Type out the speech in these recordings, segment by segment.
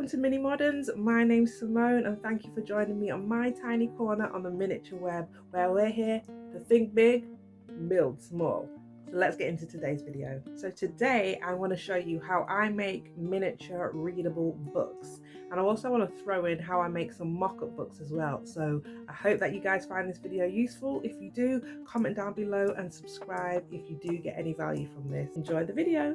Welcome to Mini Moderns. My name's Simone and thank you for joining me on my tiny corner on the miniature web, where we're here to think big, build small. So let's get into today's video. So today I want to show you how I make miniature readable books, and I also want to throw in how I make some mock-up books as well. So I hope that you guys find this video useful. If you do, comment down below and subscribe if you do get any value from this. Enjoy the video.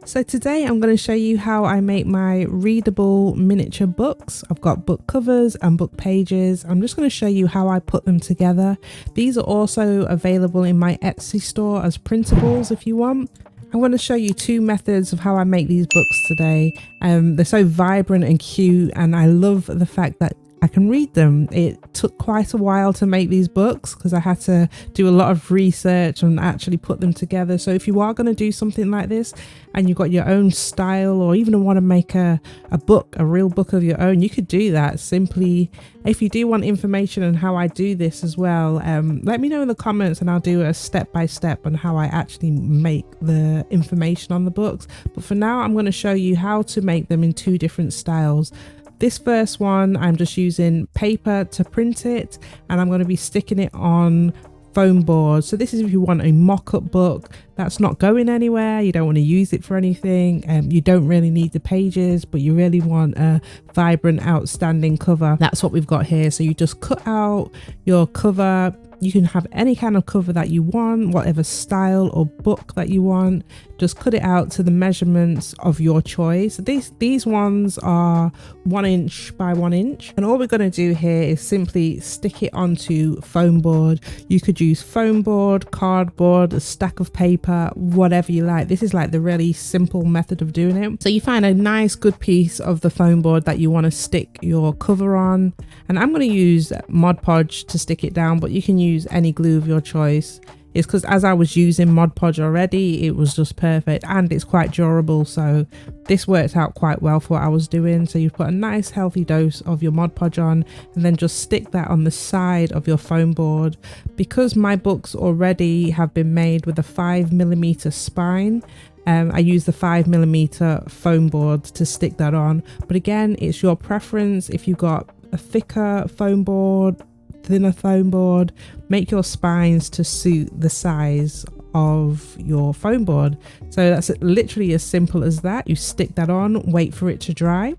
So today I'm going to show you how I make my readable miniature books. I've got book covers and book pages. I'm just going to show you how I put them together. These are also available in my Etsy store as printables if you want. I'm going to show you two methods of how I make these books today. They're so vibrant and cute, and I love the fact that I can read them. It took quite a while to make these books because I had to do a lot of research and actually put them together. So if you are going to do something like this and you've got your own style, or even want to make a book, a real book of your own, you could do that simply. If you do want information on how I do this as well, let me know in the comments and I'll do a step-by-step on how I actually make the information on the books. But for now, I'm going to show you how to make them in two different styles. This first one, I'm just using paper to print it, and I'm going to be sticking it on foam board. So this is if you want a mock-up book that's not going anywhere, you don't want to use it for anything, you don't really need the pages, but you really want a vibrant, outstanding cover. That's what we've got here. So you just cut out your cover. You can have any kind of cover that you want, whatever style or book that you want. Just cut it out to the measurements of your choice. These ones are 1 inch by 1 inch. And all we're going to do here is simply stick it onto foam board. You could use foam board, cardboard, a stack of paper, whatever you like. This is like the really simple method of doing it. So you find a nice good piece of the foam board that you want to stick your cover on. And I'm going to use Mod Podge to stick it down, but you can use any glue of your choice. It's because as I was using Mod Podge already, it was just perfect, and it's quite durable, so this worked out quite well for what I was doing. So you put a nice healthy dose of your Mod Podge on, and then just stick that on the side of your foam board. Because my books already have been made with a 5mm spine, I use the 5mm foam board to stick that on. But again, it's your preference. If you've got a thicker foam board, thinner foam board, make your spines to suit the size of your foam board. So that's literally as simple as that. You stick that on, wait for it to dry,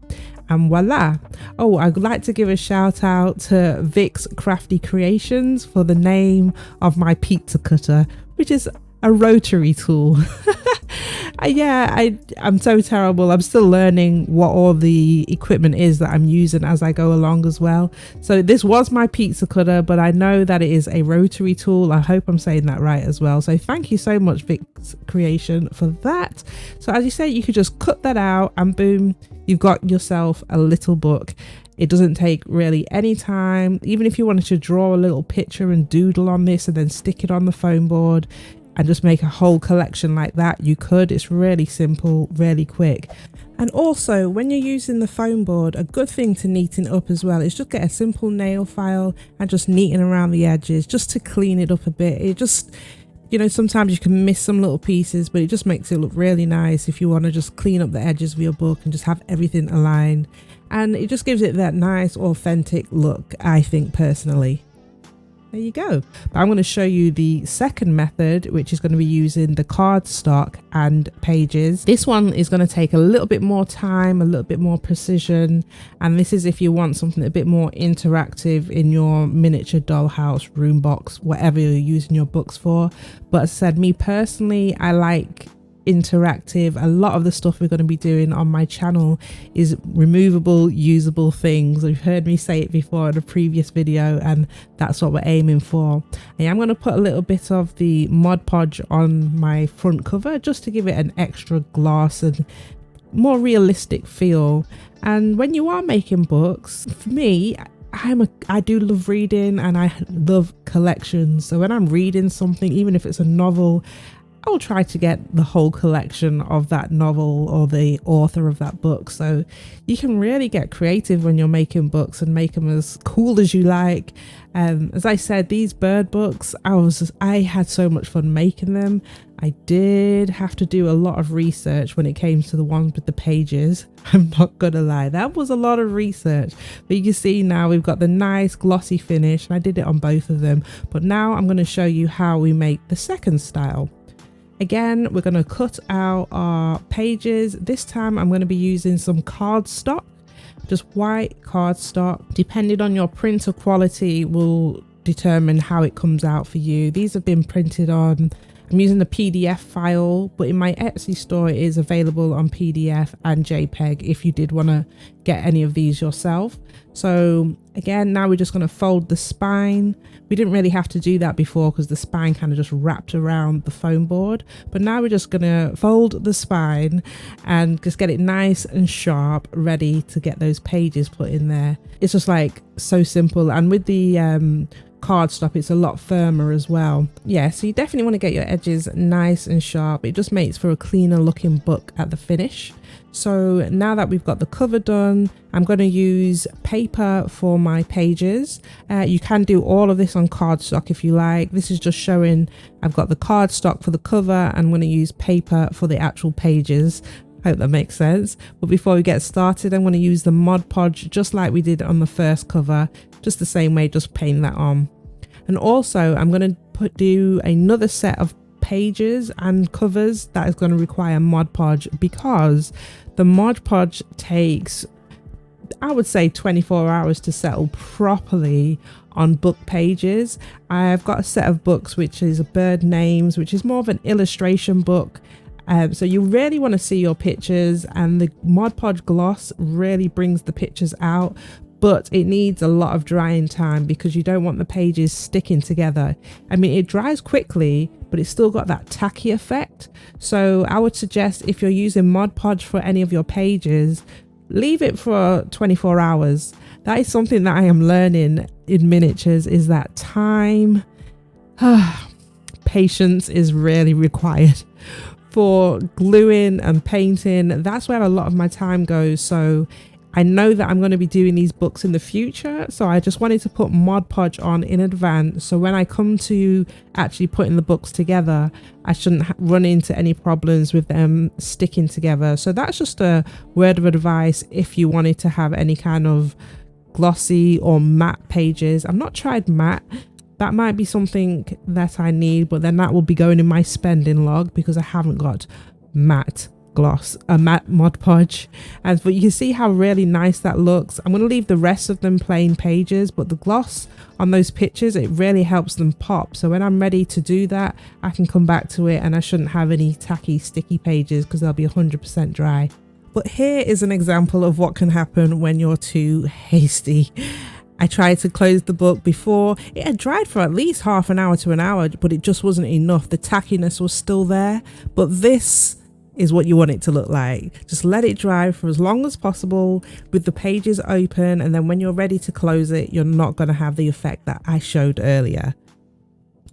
and voila. Oh, I'd like to give a shout out to Vic's Crafty Creations for the name of my pizza cutter, which is a rotary tool. Yeah, I'm so terrible. I'm still learning what all the equipment is that I'm using as I go along as well. So this was my pizza cutter, but I know that it is a rotary tool. I hope I'm saying that right as well. So thank you so much, Vic's Creation, for that. So as you say, you could just cut that out and boom, you've got yourself a little book. It doesn't take really any time. Even if you wanted to draw a little picture and doodle on this and then stick it on the foam board and just make a whole collection like that, you could. It's really simple, really quick. And also, when you're using the foam board, a good thing to neaten up as well is just get a simple nail file and just neaten around the edges just to clean it up a bit. It just, you know, sometimes you can miss some little pieces, but it just makes it look really nice if you want to just clean up the edges of your book and just have everything aligned. And it just gives it that nice, authentic look, I think, personally. There you go. But I'm going to show you the second method, which is going to be using the cardstock and pages. This one is going to take a little bit more time, a little bit more precision, and this is if you want something a bit more interactive in your miniature dollhouse, room box, whatever you're using your books for. But as I said, me personally, I like interactive. A lot of the stuff we're going to be doing on my channel is removable, usable things. You've heard me say it before in a previous video, and that's what we're aiming for. And I'm going to put a little bit of the Mod Podge on my front cover just to give it an extra gloss and more realistic feel. And when you are making books, for me, I do love reading and I love collections. So when I'm reading something, even if it's a novel, I'll try to get the whole collection of that novel or the author of that book. So you can really get creative when you're making books and make them as cool as you like. As I said, these bird books, I had so much fun making them. I did have to do a lot of research when it came to the ones with the pages. I'm not gonna lie, that was a lot of research. But you can see now we've got the nice glossy finish, and I did it on both of them. But now I'm going to show you how we make the second style. Again, we're going to cut out our pages. This time I'm going to be using some cardstock, just white cardstock. Depending on your printer quality will determine how it comes out for you. These have been printed on, I'm using the PDF file, but in my Etsy store it is available on PDF and JPEG if you did want to get any of these yourself. So again, now we're just going to fold the spine. We didn't really have to do that before because the spine kind of just wrapped around the foam board, but now we're just going to fold the spine and just get it nice and sharp, ready to get those pages put in there. It's just like so simple, and with the cardstock it's a lot firmer as well. Yeah, so you definitely want to get your edges nice and sharp. It just makes for a cleaner looking book at the finish. So now that we've got the cover done, I'm going to use paper for my pages. You can do all of this on cardstock if you like. This is just showing I've got the cardstock for the cover and I'm going to use paper for the actual pages. Hope that makes sense. But before we get started, I'm going to use the Mod Podge just like we did on the first cover, just the same way, just paint that on. And also I'm going to do another set of pages and covers that is going to require Mod Podge, because the Mod Podge takes, I would say, 24 hours to settle properly on book pages. I've got a set of books which is Bird Names, which is more of an illustration book. So you really want to see your pictures, and the Mod Podge gloss really brings the pictures out, but it needs a lot of drying time because you don't want the pages sticking together. I mean, it dries quickly, but it's still got that tacky effect. So I would suggest, if you're using Mod Podge for any of your pages, leave it for 24 hours. That is something that I am learning in miniatures, is that time, patience is really required. For gluing and painting, that's where a lot of my time goes. So I know that I'm going to be doing these books in the future, so I just wanted to put Mod Podge on in advance, so when I come to actually putting the books together, I shouldn't run into any problems with them sticking together. So that's just a word of advice if you wanted to have any kind of glossy or matte pages. I've not tried matte. That might be something that I need, but then that will be going in my spending log because I haven't got matte gloss, a matte Mod Podge. But you can see how really nice that looks. I'm going to leave the rest of them plain pages, but the gloss on those pictures, it really helps them pop. So when I'm ready to do that, I can come back to it and I shouldn't have any tacky sticky pages because they'll be 100% dry. But here is an example of what can happen when you're too hasty. I tried to close the book before. It had dried for at least half an hour to an hour, but it just wasn't enough. The tackiness was still there. But this is what you want it to look like. Just let it dry for as long as possible with the pages open, and then when you're ready to close it, you're not going to have the effect that I showed earlier.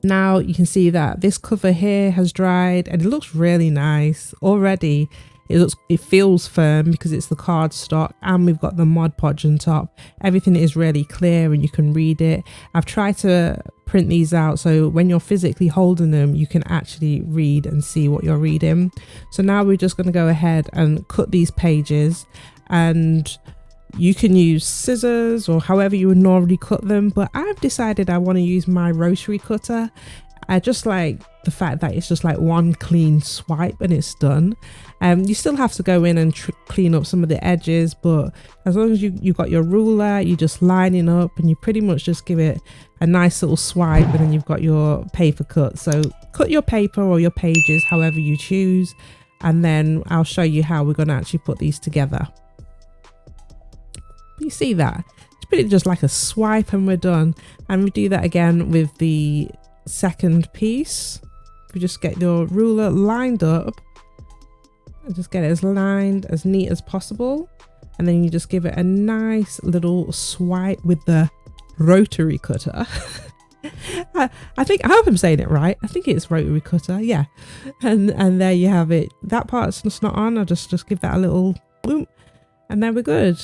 Now you can see that this cover here has dried and it looks really nice already. It feels firm because it's the cardstock, and we've got the Mod Podge on top. Everything is really clear and you can read it. I've tried to print these out so when you're physically holding them, you can actually read and see what you're reading. So now we're just going to go ahead and cut these pages, and you can use scissors or however you would normally cut them, but I've decided I want to use my rotary cutter. I just like the fact that it's just like one clean swipe and it's done. You still have to go in and clean up some of the edges, but as long as you've got your ruler, you're just lining up and you pretty much just give it a nice little swipe, and then you've got your paper cut. So cut your paper or your pages however you choose, and then I'll show you how we're going to actually put these together. You see that? It's pretty just like a swipe and we're done. And we do that again with the second piece. We just get your ruler lined up and just get it as lined, as neat as possible, and then you just give it a nice little swipe with the rotary cutter. I hope I'm saying it right. I think it's rotary cutter, yeah. And there you have it. That part's just not on. I'll just give that a little boom, and then we're good.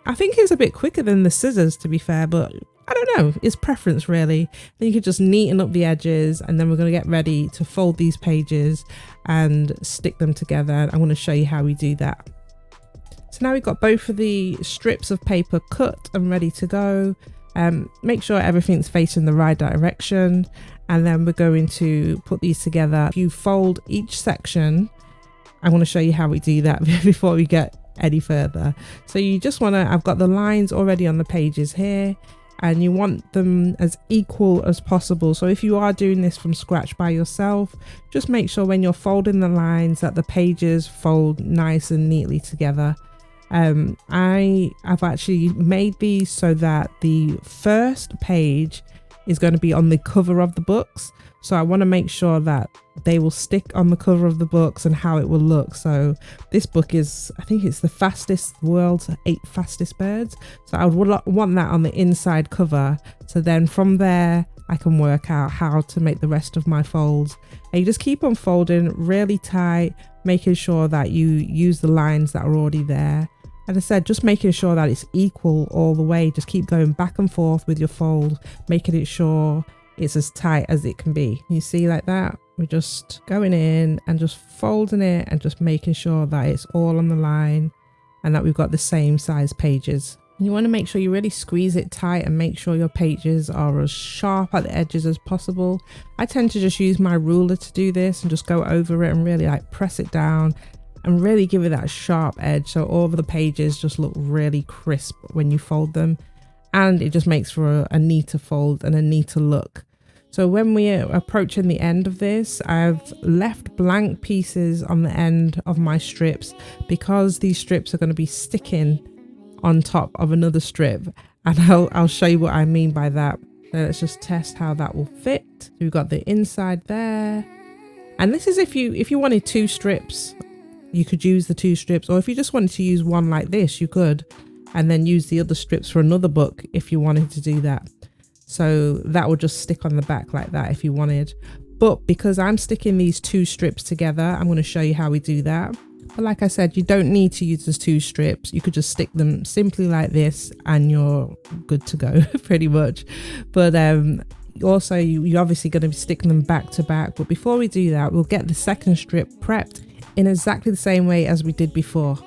I think it's a bit quicker than the scissors, to be fair, but I don't know, it's preference really. Then you could just neaten up the edges, and then we're going to get ready to fold these pages and stick them together. I'm going to show you how we do that. So now we've got both of the strips of paper cut and ready to go. Make sure everything's facing the right direction, and then we're going to put these together. If you fold each section, I'm going to show you how we do that before we get any further. So you just want to, I've got the lines already on the pages here, and you want them as equal as possible. So if you are doing this from scratch by yourself, just make sure when you're folding the lines that the pages fold nice and neatly together. I've actually made these so that the first page is going to be on the cover of the books. So I want to make sure that they will stick on the cover of the books and how it will look. So this book is, I think it's the world's 8 fastest birds. So I would want that on the inside cover. So then from there, I can work out how to make the rest of my folds. And you just keep on folding really tight, making sure that you use the lines that are already there. As I said, just making sure that it's equal all the way. Just keep going back and forth with your fold, making it sure it's as tight as it can be. You see, like that, we're just going in and just folding it and just making sure that it's all on the line and that we've got the same size pages. You want to make sure you really squeeze it tight and make sure your pages are as sharp at the edges as possible. I tend to just use my ruler to do this and just go over it and really like press it down and really give it that sharp edge, so all of the pages just look really crisp when you fold them, and it just makes for a neater fold and a neater look. So when we're approaching the end of this, I've left blank pieces on the end of my strips because these strips are going to be sticking on top of another strip, and I'll show you what I mean by that. So let's just test how that will fit. So we've got the inside there, and this is if you wanted 2 strips, you could use the 2 strips, or if you just wanted to use one like this, you could, and then use the other strips for another book if you wanted to do that. So that would just stick on the back like that if you wanted. But because I'm sticking these 2 strips together, I'm going to show you how we do that. But like I said, you don't need to use those 2 strips. You could just stick them simply like this and you're good to go pretty much. But also you're obviously going to be sticking them back to back. But before we do that, we'll get the second strip prepped in exactly the same way as we did before.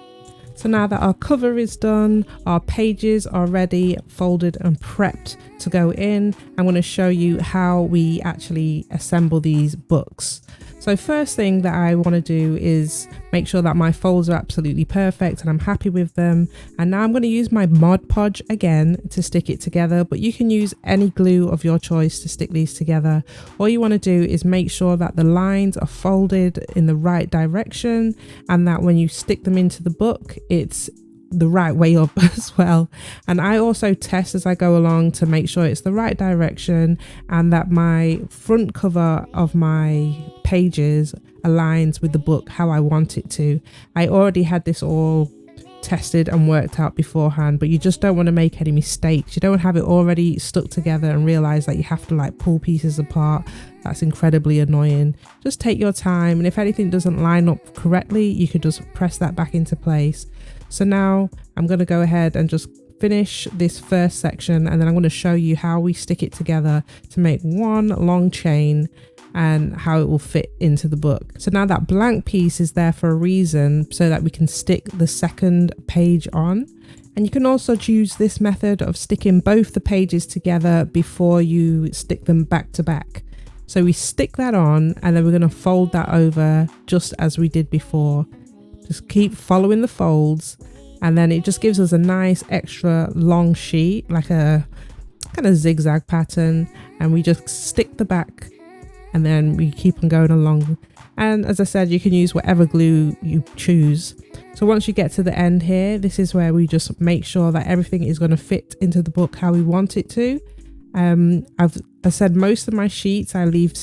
So now that our cover is done, our pages are ready, folded and prepped to go in, I'm going to show you how we actually assemble these books. So first thing that I want to do is make sure that my folds are absolutely perfect and I'm happy with them. And now I'm going to use my Mod Podge again to stick it together, but you can use any glue of your choice to stick these together. All you want to do is make sure that the lines are folded in the right direction and that when you stick them into the book, it's the right way up as well. And I also test as I go along to make sure it's the right direction and that my front cover of my pages aligns with the book how I want it to. I already had this all tested and worked out beforehand, but you just don't want to make any mistakes. You don't have it already stuck together and realize that you have to like pull pieces apart. That's incredibly annoying. Just take your time, and if anything doesn't line up correctly, you could just press that back into place. So now I'm going to go ahead and just finish this first section, and then I'm going to show you how we stick it together to make one long chain and how it will fit into the book. So now that blank piece is there for a reason, so that we can stick the second page on. And you can also choose this method of sticking both the pages together before you stick them back to back. So we stick that on and then we're going to fold that over just as we did before. Just keep following the folds, and then it just gives us a nice extra long sheet, like a kind of zigzag pattern, and we just stick the back and then we keep on going along. And as I said, you can use whatever glue you choose. So once you get to the end here, this is where we just make sure that everything is going to fit into the book how we want it to. I said most of my sheets I leave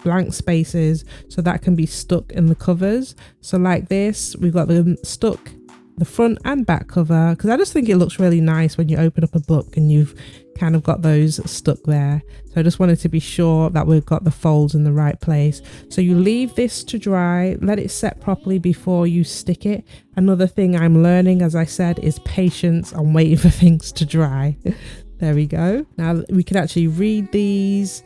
blank spaces so that can be stuck in the covers. So like this, we've got them stuck the front and back cover, because I just think it looks really nice when you open up a book and you've kind of got those stuck there. So I just wanted to be sure that we've got the folds in the right place. So you leave this to dry, let it set properly before you stick it. Another thing I'm learning, as I said, is patience. I'm waiting for things to dry. There we go. Now we can actually read these.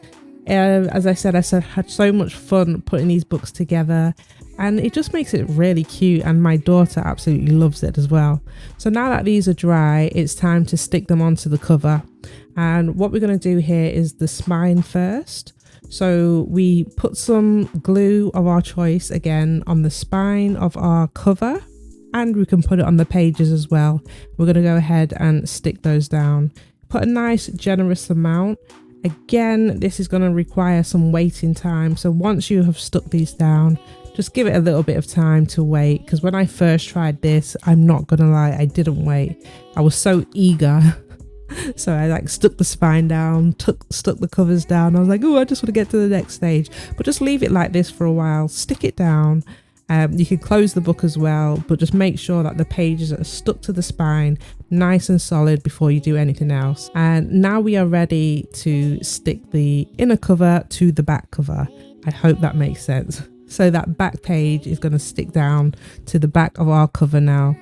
As I said, had so much fun putting these books together, and it just makes it really cute, and my daughter absolutely loves it as well. So now that these are dry, it's time to stick them onto the cover. And what we're going to do here is the spine first. So we put some glue of our choice again on the spine of our cover, and we can put it on the pages as well. We're going to go ahead and stick those down. Put a nice generous amount. Again, this is going to require some waiting time. So once you have stuck these down, just give it a little bit of time to wait, because when I first tried this, I'm not going to lie, I didn't wait. I was so eager. So I like stuck the spine down, stuck the covers down. I was like, oh, I just want to get to the next stage. But just leave it like this for a while, stick it down. You can close the book as well, but just make sure that the pages are stuck to the spine nice and solid before you do anything else. And now we are ready to stick the inner cover to the back cover. I hope that makes sense. So that back page is going to stick down to the back of our cover now.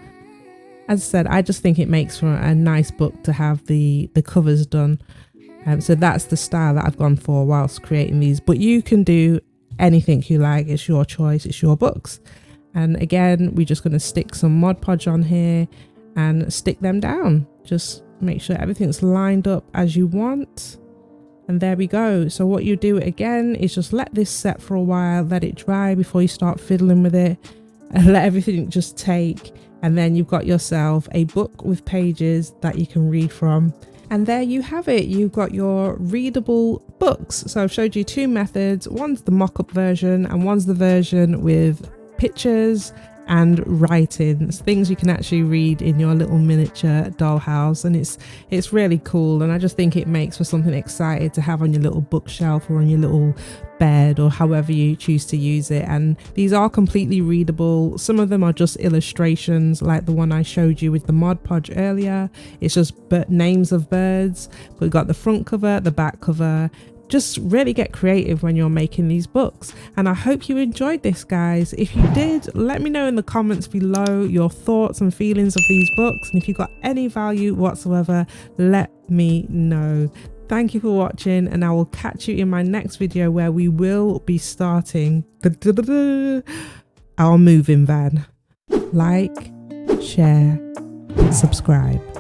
As I said, I just think it makes for a nice book to have the covers done. So that's the style that I've gone for whilst creating these, but you can do anything you like. It's your choice, it's your books. And again, we're just going to stick some Mod Podge on here and stick them down. Just make sure everything's lined up as you want. And there we go. So what you do again is just let this set for a while, let it dry before you start fiddling with it, and let everything just take. And then you've got yourself a book with pages that you can read from. And there you have it. You've got your readable books. So I've showed you two methods. One's the mock-up version and one's the version with pictures and writings, things you can actually read in your little miniature dollhouse. And it's really cool. And I just think it makes for something exciting to have on your little bookshelf or on your little bed or however you choose to use it. And these are completely readable. Some of them are just illustrations, like the one I showed you with the Mod Podge earlier. It's just names of birds. We've got the front cover, the back cover. Just really get creative when you're making these books. And I hope you enjoyed this, guys. If you did, let me know in the comments below your thoughts and feelings of these books. And if you got any value whatsoever, let me know. Thank you for watching, and I will catch you in my next video where we will be starting our moving van. Like, share, subscribe.